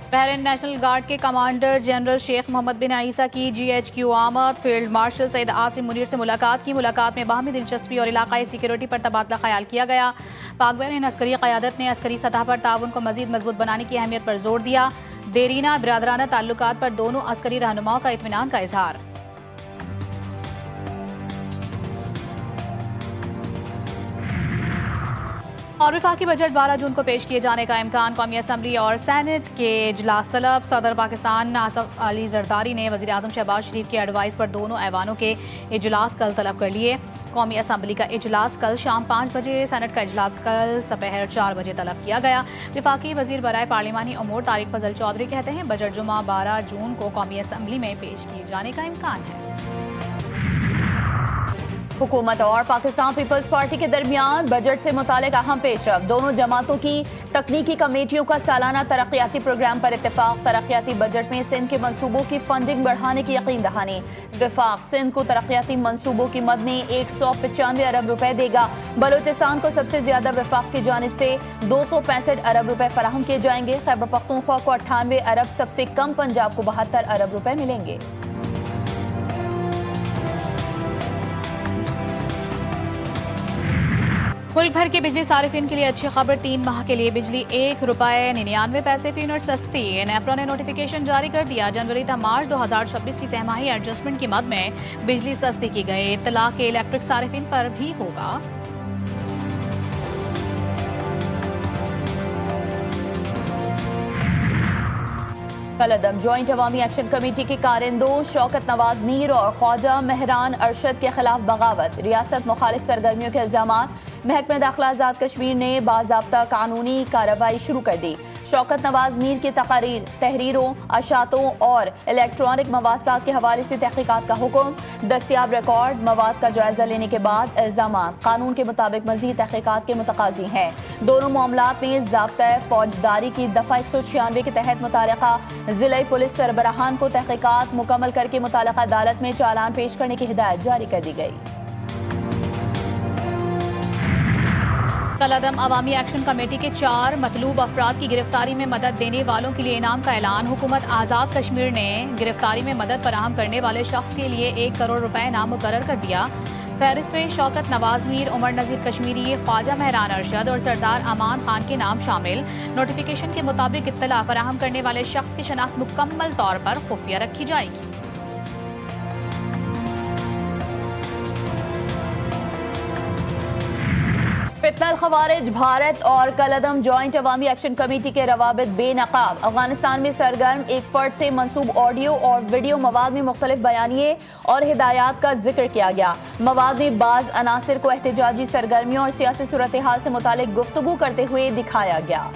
Bahrain national guard के commander general Sheikh Mohammad बिन ईसा की GHQ आमद। फील्ड मार्शल सैयद आसिम मुनीर से मुलाकात की। मुलाकात में बाहमी दिलचस्पी और इलाकाई सिक्योरिटी पर तबादला ख्याल किया गया। पाक बहरीन अस्करी क़यादत ने अस्करी सतह पर ताउन को मजीद मजबूत बनाने की अहमियत पर जोर दिया। देरीना बिरादराना ताल्लुकात पर दोनों अस्करी रहनुमाओं का इत्मीनान का इजहार। और वफाकी बजट 12 जून को पेश किए जाने का इम्कान। कौमी असम्बली और सेनेट के इजलास तलब। सदर पाकिस्तान आसफ अली जरदारी ने वज़ीर आज़म शहबाज शरीफ की एडवाइस पर दोनों ऐवानों के इजलास कल तलब कर लिए। कौमी असम्बली का इजलास कल शाम 5 बजे, सेनेट का इजलास कल दोपहर 4 बजे तलब किया गया। वफाकी वज़ीर बराए पार्लिमानी अमूर तारिक फजल चौधरी कहते हैं बजट जुमा 12 जून को कौमी असम्बली में पेश किए जाने का इम्कान है। हुकूमत और पाकिस्तान पीपल्स पार्टी के दरमियान बजट से मुतालिक अहम पेशरफ। दोनों जमातों की तकनीकी कमेटियों का सालाना तरक्याती प्रोग्राम पर इत्तेफाक। तरक्याती बजट में सिंध के मनसूबों की फंडिंग बढ़ाने की यकीन दहानी। वफाक सिंध को तरक्याती मनसूबों की मद में 195 अरब रुपए देगा। बलोचिस्तान को सबसे ज्यादा वफाक की जानिब से 265 अरब रुपए फराहम किए जाएंगे। खैबर पख्तूनख्वा को 98 अरब, सबसे कम पंजाब को 72 अरब रुपए मिलेंगे। मुल्क भर के बिजली सारिफिन के लिए अच्छी खबर। 3 माह के लिए बिजली ₹1.99 फी यूनिट सस्ती। नेपरा ने नोटिफिकेशन जारी कर दिया। जनवरी तक मार्च 2026 की सहमाही एडजस्टमेंट की मद में बिजली सस्ती की गई। इत्तला के इलेक्ट्रिक सारिफिन पर भी होगा। कलअदम जॉइंट अवामी एक्शन कमेटी के कारिंदों शौकत नवाज मीर और ख्वाजा मेहरान अरशद के खिलाफ बगावत। रियासत मुखालिफ सरगर्मियों के इल्जामात। महकमा दाखिला आजाद कश्मीर ने बाज़ाब्ता कानूनी कार्रवाई शुरू कर दी। शौकत नवाज मीर की तकारीर, तहरीरों, अशातों और इलेक्ट्रॉनिक मवासात के हवाले से तहकीकात का हुक्म। दस्तियाब रिकॉर्ड मवाद का जायजा लेने के बाद इल्जामात कानून के मुताबिक मजीद तहकीकात के मुतकाजी हैं। दोनों मामलात में ज़ाब्ता फौजदारी की दफ़ा 196 के तहत मुताल्लिका जिला पुलिस सरबराहान को तहकीकात मुकम्मल करके मुताल्लिका अदालत में चालान पेश करने की हिदायत जारी कर दी गई। कलअदम अवामी एक्शन कमेटी के 4 मतलूब अफराद की गिरफ्तारी में मदद देने वालों के लिए इनाम का ऐलान। हुकूमत आज़ाद कश्मीर ने गिरफ्तारी में मदद फराहम करने वाले शख्स के लिए 1 करोड़ रुपए इनाम मुकर्रर कर दिया। फहरिस्त में शौकत नवाज मीर, उमर नज़ीर कश्मीरी, ख्वाजा मेहरान अरशद और सरदार अमान खान के नाम शामिल। नोटिफिकेशन के मुताबिक इत्तला फराहम करने वाले शख्स की शनाख्त मुकम्मल तौर पर खुफिया रखी जाएगी। फितनल खवारिज भारत और कलअदम जॉइंट अवामी एक्शन कमेटी के रवाबित बेनकाब। अफगानिस्तान में सरगर्म एक फर्द से मंसूब ऑडियो और वीडियो मवाद में मुख्तलिफ बयानिए और हिदायत का जिक्र किया गया। मवाद में बाज अनासिर को एहतजाजी सरगर्मियों और सियासी सूरत हाल से मुतालिक गुफ्तगू करते हुए दिखाया गया।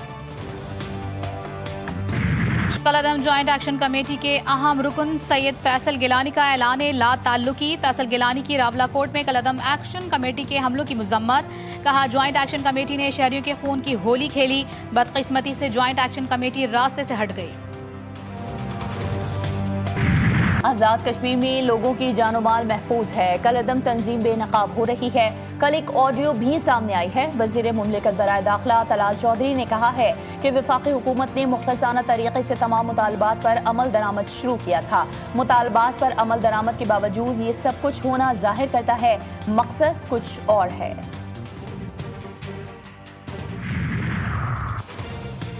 कलअदम जॉइंट एक्शन कमेटी के अहम रुकन सैयद फैसल गिलानी का ऐलान ला ताल्लुकी। फैसल गिलानी की रावला कोर्ट में कलअदम एक्शन कमेटी के हमलों की मजम्मत। कहा ज्वाइंट एक्शन कमेटी ने शहरियों के खून की होली खेली। बदकिस्मती से ज्वाइंट एक्शन कमेटी रास्ते से हट गई। आजाद कश्मीर में लोगों की जानो माल महफूज है। कलअदम तंजीम बेनकाब हो रही है। कल एक ऑडियो भी सामने आई है। वजीर मुमलिकत बराए दाखिला तलाल चौधरी ने कहा है कि वफाकी हुकूमत ने मुख्तसाना तरीके से तमाम मुतालबात पर अमल दरामद शुरू किया था। मुतालबात पर अमल दरामद के बावजूद ये सब कुछ होना जाहिर करता है मकसद कुछ और है।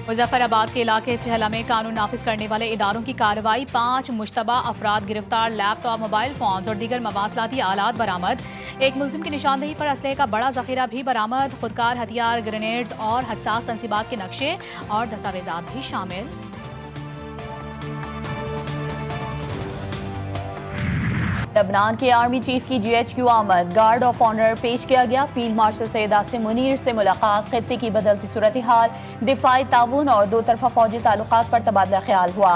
मुजफ्फराबाद के इलाके चहला में कानून नाफिज करने वाले इदारों की कार्रवाई। 5 मुश्तबा अफराद गिरफ्तार। लैपटॉप, मोबाइल फोन और दीगर मवासलाती आलात बरामद। एक मुलजिम की निशानदेही पर असलहे का बड़ा जखीरा भी बरामद। खुदकार हथियार, ग्रेनेड्स और हसास तंसीबात के नक्शे और दस्तावेजात भी शामिल। लबनान के आर्मी चीफ की GHQ आमद। गार्ड ऑफ ऑनर पेश किया गया। फील्ड मार्शल सैयद आसिम मुनीर से मुलाकात। खित्ते की बदलती सूरत हाल, दिफाई ताउन और 2 तरफा फौजी ताल्लुकात पर तबादला ख्याल हुआ।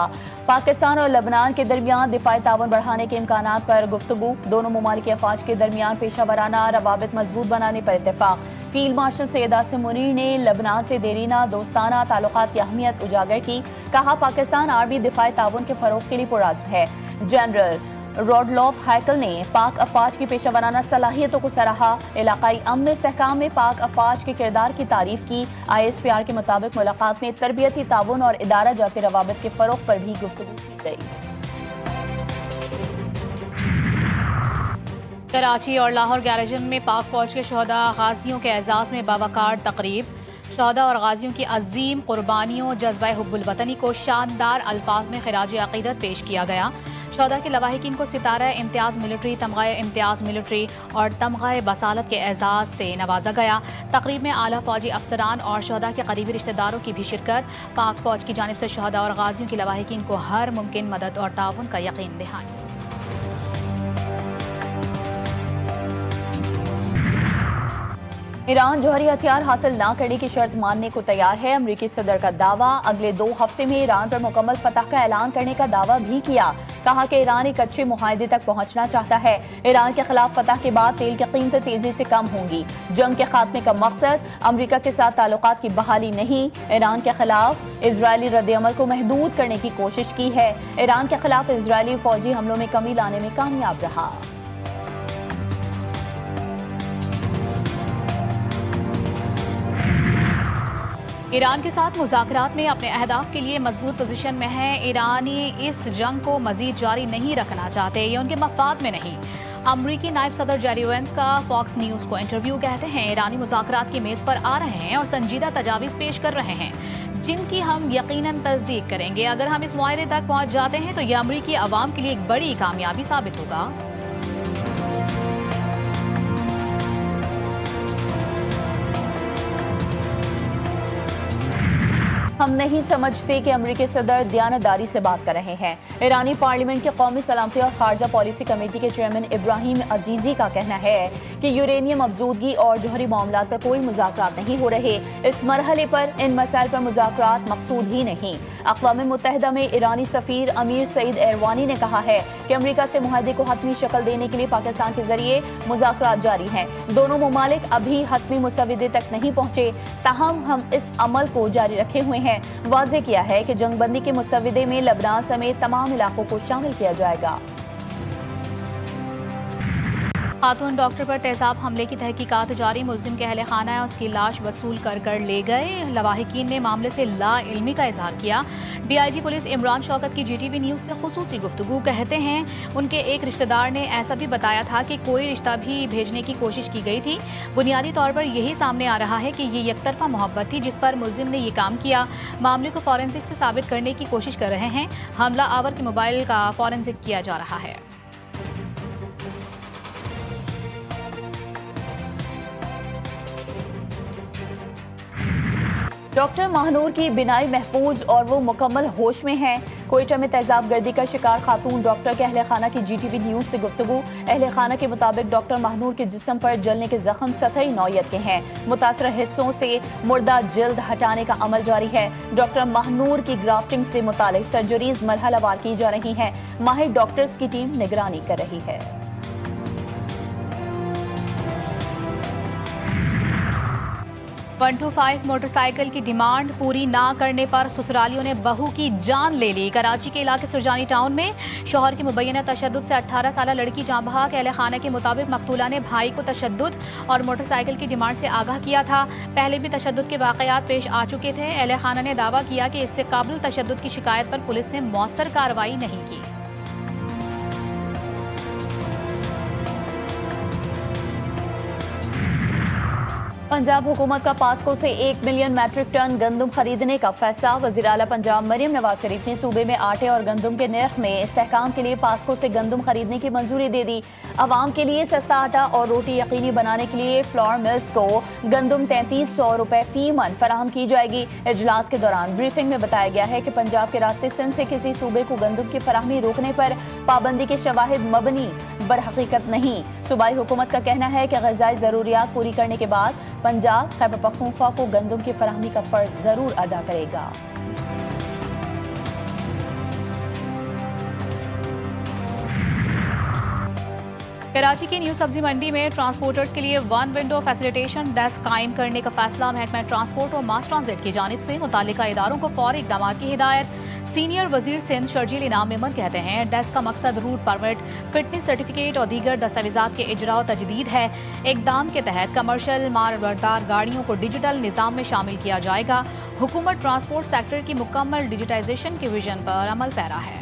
पाकिस्तान और लबनान के दरमियान दिफाई ताउन बढ़ाने के इम्कानात पर गुफ्तगू। दोनों ममालिक अफवाज के दरमियान पेशा वराना रवाबित मजबूत बनाने पर इत्तेफाक। फील्ड मार्शल सैयद आसिम मुनीर ने लबनान से देरीना दोस्ताना ताल्लुकात की अहमियत उजागर की। कहा पाकिस्तान आर्मी दिफाई ताउन के फरोग के लिए पुरअज़्म है। जनरल रॉडलॉफ हैकल ने पाक अफवाज की पेशा वराना सलाहियतों को सराहा। इलाकाई अमन इस्तेहकाम में पाक अफवाज के किरदार की तारीफ की। ISPR के मुताबिक मुलाकात में तरबियती ताउन और इदारा जाती रवाबत के फरोग पर भी गुफ्तगू की गई। कराची और लाहौर गैरजन में पाक फौज के शहदा गाजियों के एजाज में बावकार तकरीब। शहदा और गाजियों की अजीम कुर्बानियों जज्बा हुब्बुल वतनी को शानदार अल्फाज में खिराज अकीदत पेश किया गया। शहदा के लवाहिकीन को सितारा इम्तियाज़ मिलिट्री, तमगा इम्तियाज़ मिलिट्री और तमगा बसालत के एजाज से नवाजा गया। तकरीब में आला फौजी अफसरान और शहदा के करीबी रिश्तेदारों की भी शिरकत। पाक फौज की जानिब से शहदा और गाजियों की लवाहिकीन को हर मुमकिन मदद और ताउन का यकीन दहानी। ईरान जौहरी हथियार हासिल न करने की शर्त मानने को तैयार है। अमरीकी सदर का दावा। अगले 2 हफ्ते में ईरान पर मुकम्मल फतह का ऐलान करने का दावा भी किया। कहा कि ईरान एक अच्छे मुआहदे तक पहुंचना चाहता है। ईरान के खिलाफ फतह के बाद तेल की कीमतें तेजी से कम होंगी। जंग के खात्मे का मकसद अमरीका के साथ ताल्लुकात की बहाली नहीं, ईरान के खिलाफ इजरायली रद्द-ए-अमल को महदूद करने की कोशिश की है। ईरान के खिलाफ इजरायली फौजी हमलों में कमी लाने में कामयाब रहा। ईरान के साथ मुज़ाकरात में अपने अहदाफ के लिए मजबूत पोजीशन में है। ईरानी इस जंग को मजीद जारी नहीं रखना चाहते, ये उनके मफाद में नहीं। अमरीकी नायब सदर जेरी वेंस का फॉक्स न्यूज़ को इंटरव्यू कहते हैं ईरानी मुज़ाकरात की मेज़ पर आ रहे हैं और संजीदा तजावीज़ पेश कर रहे हैं जिनकी हम यकीनन तस्दीक करेंगे। अगर हम इस मुआहदे तक पहुँच जाते हैं तो यह अमरीकी अवाम के लिए एक बड़ी कामयाबी साबित होगा। हम नहीं समझते कि अमरीकी सदर दयानतदारी से बात कर रहे हैं। ईरानी पार्लियामेंट के कौमी सलामती और खारजा पॉलिसी कमेटी के चेयरमैन इब्राहिम अजीजी का कहना है कि यूरेनियम अफजूदगी और जौहरी मामलात पर कोई मुज़ाकरात नहीं हो रहे। इस मरहले पर इन मसाइल पर मुज़ाकरात मकसूद ही नहीं। अक़वाम मुत्तहिदा में ईरानी सफ़ीर अमीर सईद एरवानी ने कहा है कि अमरीका से मुआहदे को हतमी शक्ल देने के लिए पाकिस्तान के जरिए मुज़ाकरात जारी हैं। दोनों ममालिक अभी हतमी मुसविदे तक नहीं पहुंचे, ताहम हम इस अमल को जारी रखे हुए हैं। वाज़े किया है कि जंगबंदी के मुसविदे में लबनान समेत तमाम इलाकों को शामिल किया जाएगा। खातून डॉक्टर पर तेजाब हमले की तहकीकात जारी। मुलजिम के अहले खाना है उसकी लाश वसूल कर ले गए। लवाहिकीन ने मामले से ला इल्मी का इजहार किया। DIG पुलिस इमरान शौकत की GTV न्यूज़ से खुसूसी गुफ्तगू कहते हैं उनके एक रिश्तेदार ने ऐसा भी बताया था कि कोई रिश्ता भी भेजने की कोशिश की गई थी। बुनियादी तौर पर यही सामने आ रहा है कि ये एकतरफा मोहब्बत थी जिस पर मुलजिम ने ये काम किया। मामले को फॉरेंसिक से साबित करने की कोशिश कर रहे हैं। हमला आवर के मोबाइल का फॉरेंसिक किया जा रहा है। डॉक्टर महानूर की बिनाई महफूज और वो मुकम्मल होश में हैं। कोयटा में तेजाब गर्दी का शिकार खातून डॉक्टर के अहले खाना की GTV न्यूज़ से गुफ्तगू। अहले खाना के मुताबिक डॉक्टर महानूर के जिस्म पर जलने के जख्म सतही नौयत के हैं। मुतासर हिस्सों से मुर्दा जल्द हटाने का अमल जारी है। डॉक्टर महानूर की ग्राफ्टिंग से मुतालिक सर्जरीज मरहलावार की जा रही हैं। माहिर डॉक्टर्स की टीम निगरानी कर रही है। 125 मोटरसाइकिल की डिमांड पूरी ना करने पर ससुरालियों ने बहू की जान ले ली। कराची के इलाके सुरजानी टाउन में शौहर की मुबैना तशद्दुद से 18 साल लड़की जाँ बहक। अहले खाना के मुताबिक मकतूला ने भाई को तशद्दुद और मोटरसाइकिल की डिमांड से आगाह किया था। पहले भी तशद्दुद के वाकयात पेश आ चुके थे। अहले खाना ने दावा किया कि इससे काबिल तशद्दुद की शिकायत पर पुलिस ने मौसर कार्रवाई नहीं की। पंजाब हुकूमत का पास्को से 1 मिलियन मैट्रिक टन गंदम खरीदने का फैसला। वज़ीर आला पंजाब मरियम नवाज शरीफ ने सूबे में आटे और गंदम के नर्ख में इस्तेहकाम के लिए पास्को से गंदम खरीदने की मंजूरी दे दी। आवाम के लिए सस्ता आटा और रोटी यकीनी बनाने के लिए फ्लोर मिल्स को गंदम 3300 रुपए फी मन फराहम की जाएगी। इजलास के दौरान ब्रीफिंग में बताया गया है कि पंजाब के रास्ते सिंध से किसी सूबे को गंदम की फराहमी रोकने पर पाबंदी के शवाहिद मबनी बरहकीकत नहीं। सूबाई हुकूमत का कहना है कि ग़िज़ाई ज़रूरियात पूरी करने के बाद पंजाब खैबर पख्तूनख्वा को गंदम की फराहमी का फर्ज जरूर अदा करेगा। कराची की न्यू सब्जी मंडी में ट्रांसपोर्टर्स के लिए 1 विंडो फैसिलिटेशन डेस्क कायम करने का फैसला। महकमा ट्रांसपोर्ट और मास ट्रांजिट की जानिब से मुताल्लिका इदारों को फौरी इक़दाम की हिदायत। सीनियर वजीर सिंध शर्जील इनाम मेमन कहते हैं डेस्क का मकसद रूट परमिट, फिटनेस सर्टिफिकेट और दीगर दस्तावेजात के इजरा और तजदीद है। इकदाम के तहत कमर्शियल माल बरदार गाड़ियों को डिजिटल निज़ाम में शामिल किया जाएगा। हुकूमत ट्रांसपोर्ट सेक्टर की मुकम्मल डिजिटाइजेशन के विजन पर अमल पैरा है।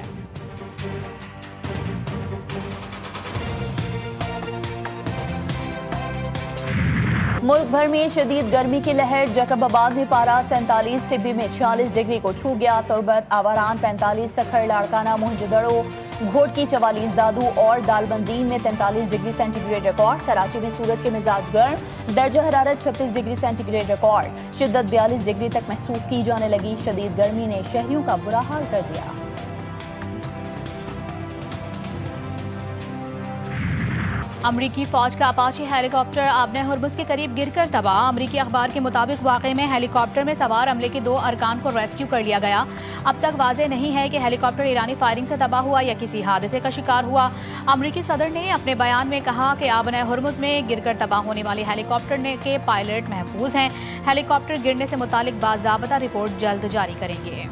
मुल्क भर में शदीद गर्मी की लहर। जैकबाबाद में पारा 47, सिब्बी में 46 डिग्री को छू गया। तुरबत, आवारान 45, सखर, लाड़काना, मोहनजोदड़ो, घोटकी 44, दादू और दालबंदीन में 43 डिग्री सेंटीग्रेड रिकॉर्ड। कराची में सूरज के मिजाज गर्म, दर्जा हरारत 36 डिग्री सेंटीग्रेड रिकॉर्ड। शिद्दत 42 डिग्री तक महसूस की जाने लगी। शदीद गर्मी ने शहरियों का बुरा हाल कर दिया। अमरीकी फौज का अपाची हेलीकॉप्टर आबने हुर्मुज़ के करीब गिरकर तबाह। अमरीकी अखबार के मुताबिक वाक़े में हेलीकॉप्टर में सवार अमले के 2 अरकान को रेस्क्यू कर लिया गया। अब तक वाज़ेह नहीं है कि हेलीकॉप्टर ईरानी फायरिंग से तबाह हुआ या किसी हादसे का शिकार हुआ। अमरीकी सदर ने अपने बयान में कहा कि आबने हुर्मुज़ में गिरकर तबाह होने वाली हेलीकॉप्टर के पायलट महफूज हैं। हेलीकॉप्टर गिरने से मुतालिक बाज़ाबता रिपोर्ट जल्द जारी करेंगे।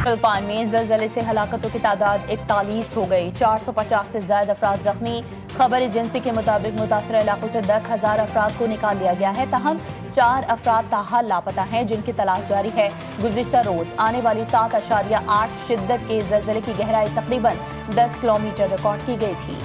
फिलिपाइन में ज़लज़ले से हलाकतों की तादाद 41 हो गई। 450 से ज़्यादा अफराद जख्मी। खबर एजेंसी के मुताबिक मुतासर इलाकों से 10,000 अफराद को निकाल लिया गया है। ताहम 4 अफराद ताहाल लापता हैं जिनकी तलाश जारी है। गुज़िश्ता रोज आने वाली 7.8 शिद्दत के ज़लज़ले की गहराई तकरीबन 10 किलोमीटर रिकॉर्ड की गई थी।